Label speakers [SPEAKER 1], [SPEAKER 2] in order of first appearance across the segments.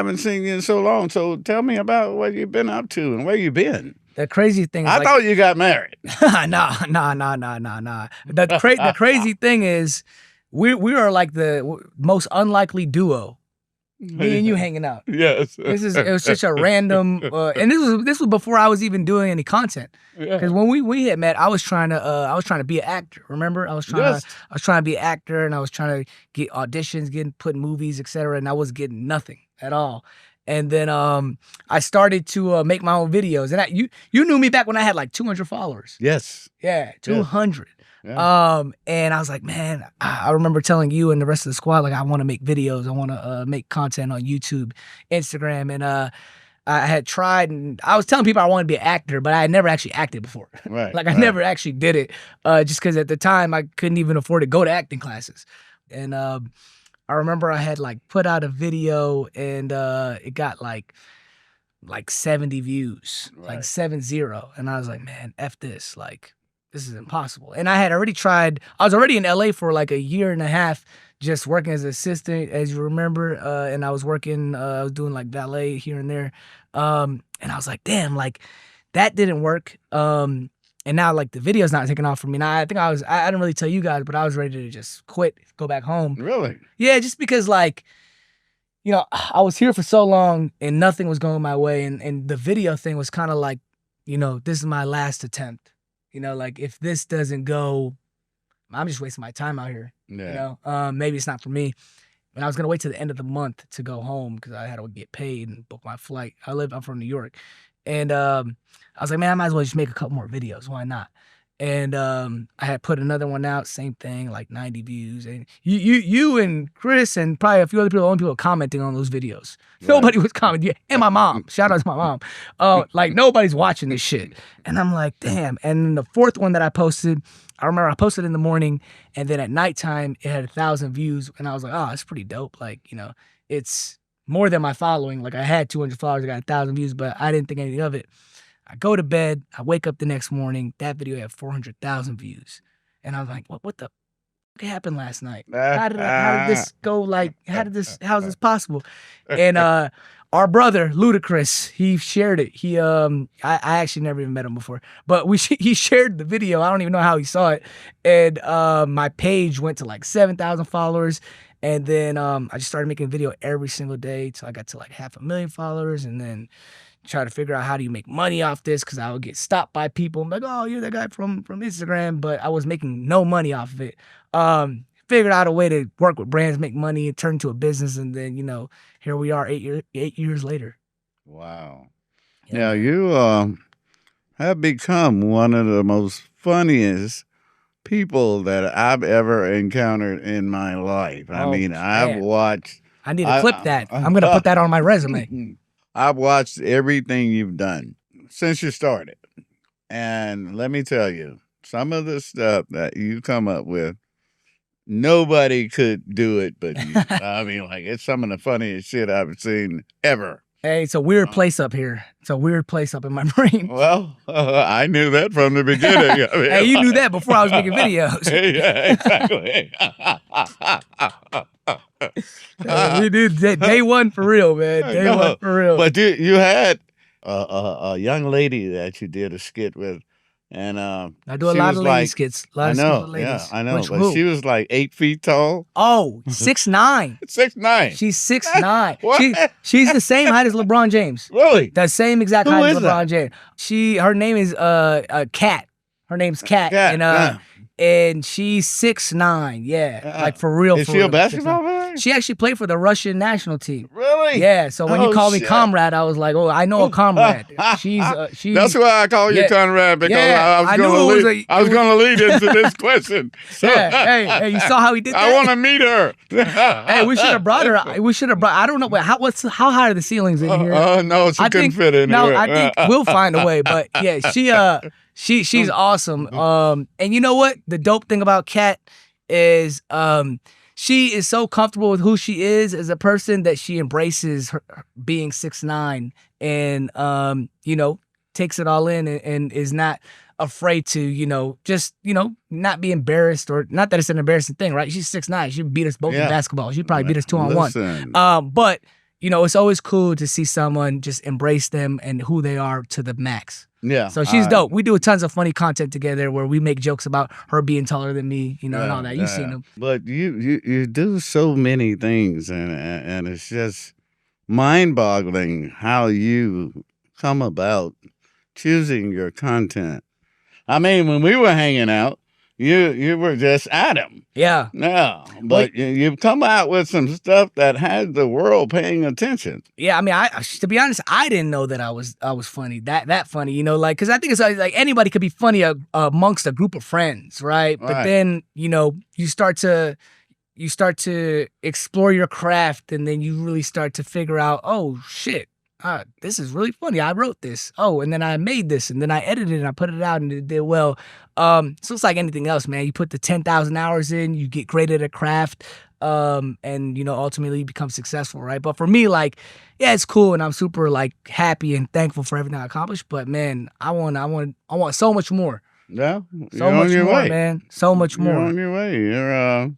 [SPEAKER 1] haven't seen you in so long. So tell me about what you've been up to and where you been.
[SPEAKER 2] The crazy thing is
[SPEAKER 1] I thought you got married.
[SPEAKER 2] nah. The crazy thing is we are like the most unlikely duo. Me and you hanging out.
[SPEAKER 1] Yes.
[SPEAKER 2] It was such a random, and this was before I was even doing any content. Because when we had met, I was trying to be an actor. Remember, I was trying to be an actor, and I was trying to get auditions, getting put in movies, etc. And I was getting nothing at all. And then I started to make my own videos, and you knew me back when I had like 200 followers.
[SPEAKER 1] Yes.
[SPEAKER 2] Yeah, 200.
[SPEAKER 1] Yes. Yeah.
[SPEAKER 2] And I was like, man, I remember telling you and the rest of the squad, like, I want to make videos. I want to make content on YouTube, Instagram. And I had tried, and I was telling people I wanted to be an actor, but I had never actually acted before.
[SPEAKER 1] Right.
[SPEAKER 2] Like, I never actually did it just because at the time I couldn't even afford to go to acting classes. And I remember I had like put out a video and it got like 70 views, like 70. And I was like, man, F this. Like, this is impossible. And I had already tried, I was already in LA for like a year and a half, just working as an assistant, as you remember. And I was working, I was doing like valet here and there. And I was like, damn, like that didn't work. And now like the video's not taking off for me. Now I think I didn't really tell you guys, but I was ready to just quit, go back home.
[SPEAKER 1] Really?
[SPEAKER 2] Yeah, just because like, you know, I was here for so long and nothing was going my way. And the video thing was kind of like, you know, this is my last attempt. You know, like if this doesn't go, I'm just wasting my time out here. Yeah. You know, maybe it's not for me. And I was gonna wait till the end of the month to go home because I had to get paid and book my flight. I'm from New York, and I was like, man, I might as well just make a couple more videos. Why not? And I had put another one out, same thing, like 90 views. And you and Chris and probably a few other people, only people commenting on those videos. Right. Nobody was commenting. And my mom. Shout out to my mom. Like nobody's watching this shit. And I'm like, damn. And the fourth one that I posted, I remember I posted in the morning, and then at nighttime it had 1,000 views. And I was like, oh, that's pretty dope. Like, you know, it's more than my following. Like I had 200 followers, I got 1,000 views, but I didn't think anything of it. I go to bed, I wake up the next morning, that video had 400,000 views. And I was like, what the fuck happened last night? How did this go? Like, how's this possible? And our brother, Ludacris, he shared it. I actually never even met him before, but he shared the video. I don't even know how he saw it. And my page went to like 7,000 followers. And then I just started making a video every single day till I got to like 500,000 followers. And then try to figure out how do you make money off this, because I would get stopped by people. I'm like, oh, you're the guy from Instagram, but I was making no money off of it. Figured out a way to work with brands, make money, and turn into a business, and then, you know, here we are 8 years later.
[SPEAKER 1] Wow. Yeah, now you have become one of the most funniest people that I've ever encountered in my life. I mean, I've watched.
[SPEAKER 2] I need to clip that. I'm going to put that on my resume.
[SPEAKER 1] I've watched everything you've done since you started. And let me tell you, some of the stuff that you come up with, nobody could do it but you. I mean, like, it's some of the funniest shit I've seen ever.
[SPEAKER 2] Hey, it's a weird place up here. It's a weird place up in my brain.
[SPEAKER 1] Well, I knew that from the beginning. I mean,
[SPEAKER 2] hey, you knew that before I was making videos.
[SPEAKER 1] Yeah, exactly.
[SPEAKER 2] We did day one for real, man. Day one for real.
[SPEAKER 1] But you had a young lady that you did a skit with, and
[SPEAKER 2] I do a lot of lady skits.
[SPEAKER 1] I know, yeah, I know. But she was like 8 feet tall.
[SPEAKER 2] Oh, 6'9".
[SPEAKER 1] 6'9".
[SPEAKER 2] She's 6'9". She's the same height as LeBron James.
[SPEAKER 1] Really?
[SPEAKER 2] The same exact height as LeBron James. Her name is Kat. Her name's Kat. And she's 6'9". Yeah, like for real.
[SPEAKER 1] Is she a basketball player?
[SPEAKER 2] She actually played for the Russian national team.
[SPEAKER 1] Really?
[SPEAKER 2] Yeah. So when you called me comrade, I was like, oh, I know a comrade. She's.
[SPEAKER 1] That's why I call you Conrad, because I was going to lead into this question. So,
[SPEAKER 2] hey, you saw how he did that?
[SPEAKER 1] I want to meet her.
[SPEAKER 2] Hey, we should have brought her. I don't know. How high are the ceilings in here?
[SPEAKER 1] No, she couldn't fit in.
[SPEAKER 2] No, I think we'll find a way. But yeah, she's awesome. And you know what? The dope thing about Kat is she is so comfortable with who she is as a person that she embraces her being 6'9", and you know, takes it all in and is not afraid to, you know, just, you know, not be embarrassed, or not that it's an embarrassing thing, right? She's 6'9". She beat us both in basketball. She'd probably beat us 2-on-1. But you know, it's always cool to see someone just embrace them and who they are to the max.
[SPEAKER 1] Yeah.
[SPEAKER 2] So she's dope. We do tons of funny content together where we make jokes about her being taller than me, you know, and all that. You've seen them.
[SPEAKER 1] But you do so many things, and it's just mind-boggling how you come about choosing your content. I mean, when we were hanging out, you were just Adam.
[SPEAKER 2] Yeah.
[SPEAKER 1] No, but you've come out with some stuff that has the world paying attention.
[SPEAKER 2] Yeah, I mean, to be honest, I didn't know that I was funny, that funny, you know, like, because I think it's like anybody could be funny amongst a group of friends, right? But then, you know, you start to explore your craft, and then you really start to figure out, oh shit, this is really funny. I wrote this. Oh, and then I made this, and then I edited it and I put it out and it did well. So it's like anything else, man. You put the 10,000 hours in, you get great at a craft, and you know, ultimately you become successful, right? But for me, like, yeah, it's cool, and I'm super like happy and thankful for everything I accomplished. But man, I want so much more.
[SPEAKER 1] Yeah,
[SPEAKER 2] so much more, man. So much more.
[SPEAKER 1] You're on your way. You're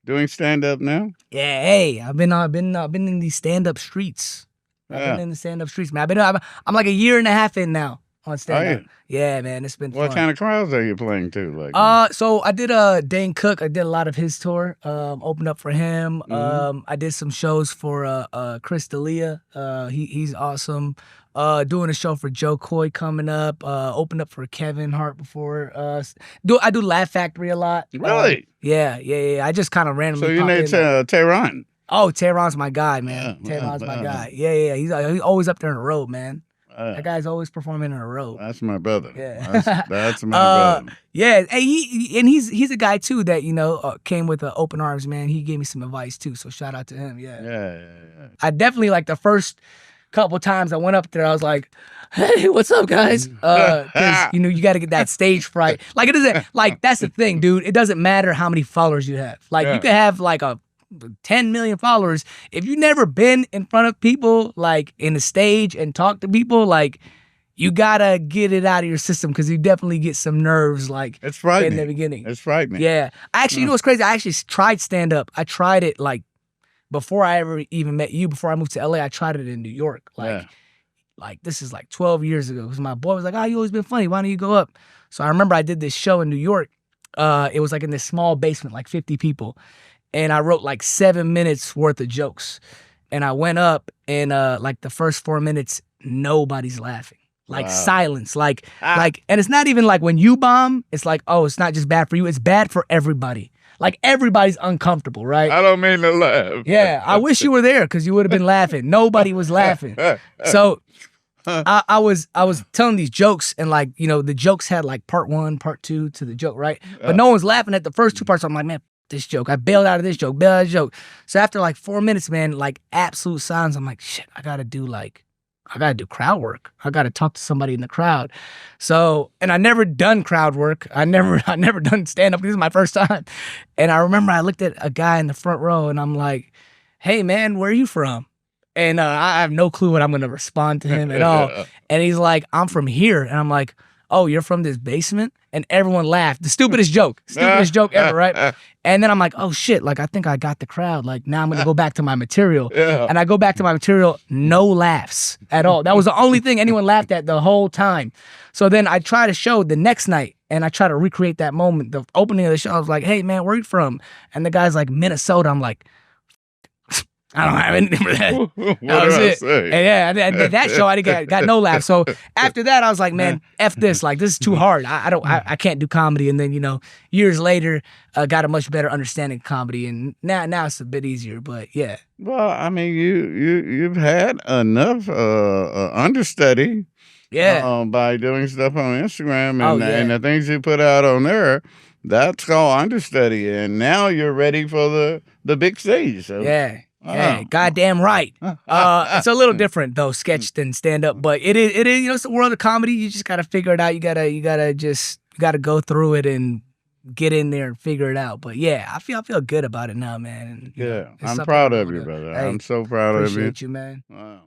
[SPEAKER 1] doing stand up now.
[SPEAKER 2] Yeah, hey, I've been in these stand up streets. I've been in the stand-up streets, man. I'm like a year and a half in now on stand-up. Yeah, man, it's been fun.
[SPEAKER 1] What kind of crowds are you playing to? Like,
[SPEAKER 2] so I did Dane Cook. I did a lot of his tour. Opened up for him. I did some shows for Chris D'Elia. He's awesome. Doing a show for Joe Coy coming up. Opened up for Kevin Hart before. I do Laugh Factory a lot.
[SPEAKER 1] Really?
[SPEAKER 2] Yeah. I just kind of randomly.
[SPEAKER 1] So you named Tehran.
[SPEAKER 2] Oh, Tehran's my guy, man. Tehran's my guy. Yeah. He's always up there on the road, man. That guy's always performing on the road.
[SPEAKER 1] That's my brother.
[SPEAKER 2] Yeah,
[SPEAKER 1] that's my brother.
[SPEAKER 2] Yeah, hey, he's a guy too that, you know, came with open arms, man. He gave me some advice too, so shout out to him. Yeah. I definitely, like, the first couple times I went up there, I was like, hey, what's up, guys? Because you know, you got to get that stage fright. Like, it doesn't, like, that's the thing, dude. It doesn't matter how many followers you have. Like, you could have like a 10 million followers. If you've never been in front of people, like in the stage and talk to people, like, you gotta get it out of your system, because you definitely get some nerves, like,
[SPEAKER 1] it's frightening
[SPEAKER 2] in the beginning.
[SPEAKER 1] It's frightening.
[SPEAKER 2] Yeah. Actually, you know what's crazy? I actually tried stand-up. I tried it like before I ever even met you, before I moved to LA, I tried it in New York. Like this is like 12 years ago. Because my boy was like, oh, you always been funny. Why don't you go up? So I remember I did this show in New York. It was like in this small basement, like 50 people. And I wrote like 7 minutes worth of jokes. And I went up, and like the first 4 minutes, nobody's laughing. Like, silence. Like, and it's not even like when you bomb, it's like, oh, it's not just bad for you, it's bad for everybody. Like, everybody's uncomfortable, right?
[SPEAKER 1] I don't mean to laugh.
[SPEAKER 2] Yeah, I wish you were there, because you would have been laughing. Nobody was laughing. So I was telling these jokes, and, like, you know, the jokes had like part 1, part 2 to the joke, right? But no one's laughing at the first 2 parts. So I'm like, man, this joke. I bailed out of this joke, So after like 4 minutes, man, like absolute silence, I'm like, shit, I gotta do crowd work. I gotta talk to somebody in the crowd. So, and I never done crowd work. I never done stand-up. This is my first time. And I remember I looked at a guy in the front row, and I'm like, hey man, where are you from? And I have no clue what I'm gonna respond to him at all. And he's like, I'm from here. And I'm like, oh, you're from this basement? And everyone laughed. The stupidest joke ever, right? And then I'm like, oh shit, like, I think I got the crowd. Like, now I'm gonna go back to my material. And I go back to my material, no laughs at all. That was the only thing anyone laughed at the whole time. So then I tried a show the next night, and I try to recreate that moment. The opening of the show, I was like, hey man, where are you from? And the guy's like, Minnesota. I'm like, I don't have anything for that. That was it. And yeah, that show I got no laugh. So after that, I was like, man, F this. Like, this is too hard. I can't do comedy. And then, you know, years later, got a much better understanding of comedy, and now it's a bit easier. But yeah.
[SPEAKER 1] Well, I mean, you've had enough understudy.
[SPEAKER 2] Yeah.
[SPEAKER 1] By doing stuff on Instagram, and the things you put out on there. That's called understudy, and now you're ready for the big stage. So.
[SPEAKER 2] Yeah. Yeah, goddamn right. It's a little different though, sketch than stand up, but it is. You know, it's the world of comedy. You just gotta figure it out. You gotta go through it and get in there and figure it out. But yeah, I feel good about it now, man. And,
[SPEAKER 1] I'm proud of you, brother.
[SPEAKER 2] Hey,
[SPEAKER 1] I'm so proud of you.
[SPEAKER 2] Appreciate you, man.
[SPEAKER 1] Wow.